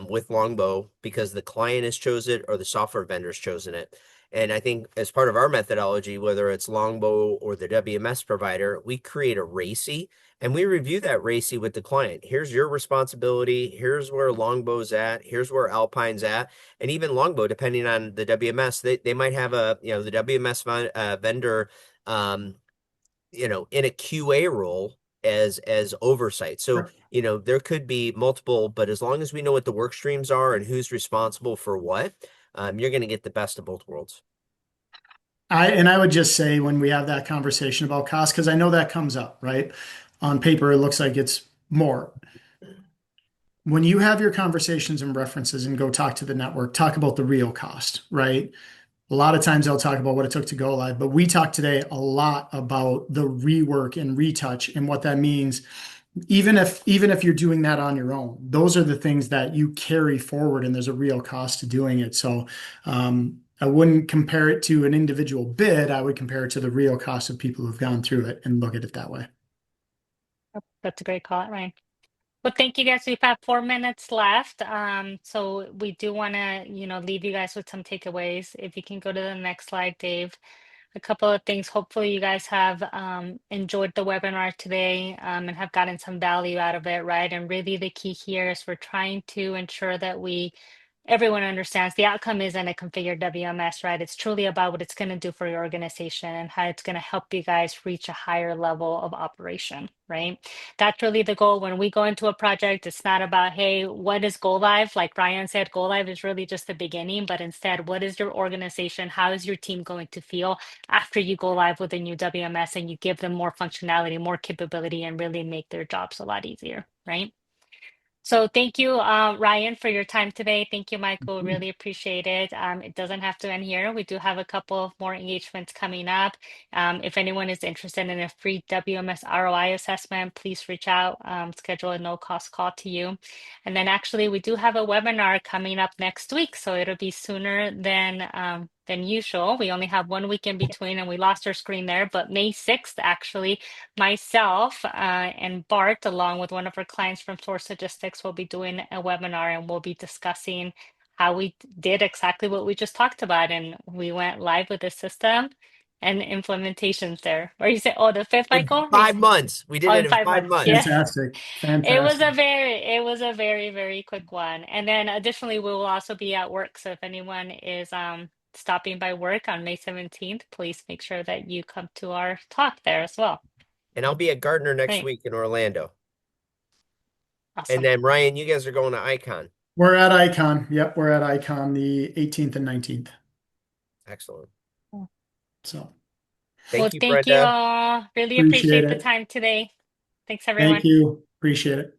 with Longbow because the client has chosen it or the software vendor's chosen it. And I think as part of our methodology, whether it's Longbow or the WMS provider, we create a RACI and we review that RACI with the client. Here's your responsibility. Here's where Longbow's at. Here's where Alpine's at. And even Longbow, depending on the WMS, they might have the WMS vendor, in a QA role as oversight. So, there could be multiple, but as long as we know what the work streams are and who's responsible for what, you're going to get the best of both worlds. I would just say when we have that conversation about cost, because I know that comes up, right? On paper, it looks like it's more. When you have your conversations and references and go talk to the network, talk about the real cost, right? A lot of times they'll talk about what it took to go live, but we talked today a lot about the rework and retouch and what that means. Even if you're doing that on your own, those are the things that you carry forward, and there's a real cost to doing it. So I wouldn't compare it to an individual bid. I would compare it to the real cost of people who've gone through it and look at it that way. That's a great call, Ryan. Well, thank you guys. We've got 4 minutes left. So we do want to, leave you guys with some takeaways. If you can go to the next slide, Dave. a couple of things. Hopefully, you guys have enjoyed the webinar today and have gotten some value out of it, right? And really, the key here is we're trying to ensure that everyone understands the outcome isn't a configured WMS, right? It's truly about what it's going to do for your organization and how it's going to help you guys reach a higher level of operation, right? That's really the goal. When we go into a project, it's not about, hey, what is go live? Like Ryan said, go live is really just the beginning, but instead, what is your organization? How is your team going to feel after you go live with a new WMS and you give them more functionality, more capability, and really make their jobs a lot easier, right? So thank you, Ryan, for your time today. Thank you, Michael. Really appreciate it. It doesn't have to end here. We do have a couple of more engagements coming up. If anyone is interested in a free WMS ROI assessment, please reach out, schedule a no-cost call to you. And then actually, we do have a webinar coming up next week, so it'll be sooner than usual. We only have 1 week in between, and we lost our screen there, but May 6th, actually, myself and Bart, along with one of our clients from Source Logistics, will be doing a webinar and we'll be discussing how we did exactly what we just talked about. And we went live with the system and implementations there. Or you say, oh, the fifth, In Michael? five months. We Oh, did in it in 5 months. 5 months. Yeah. Fantastic. It was Fantastic. a very, very quick one. And then additionally, we will also be at work. So if anyone is stopping by work on May 17th, please make sure that you come to our talk there as well. And I'll be at Gartner next Great. week in Orlando. And Awesome. then Ryan, you guys are going to Icon. We're at Icon. Yep, we're at Icon the 18th and 19th. Excellent. So Well, Thank you, thank you Brenda. all. Really appreciate appreciate the it. time today. Thanks, Thank everyone. you. Appreciate it.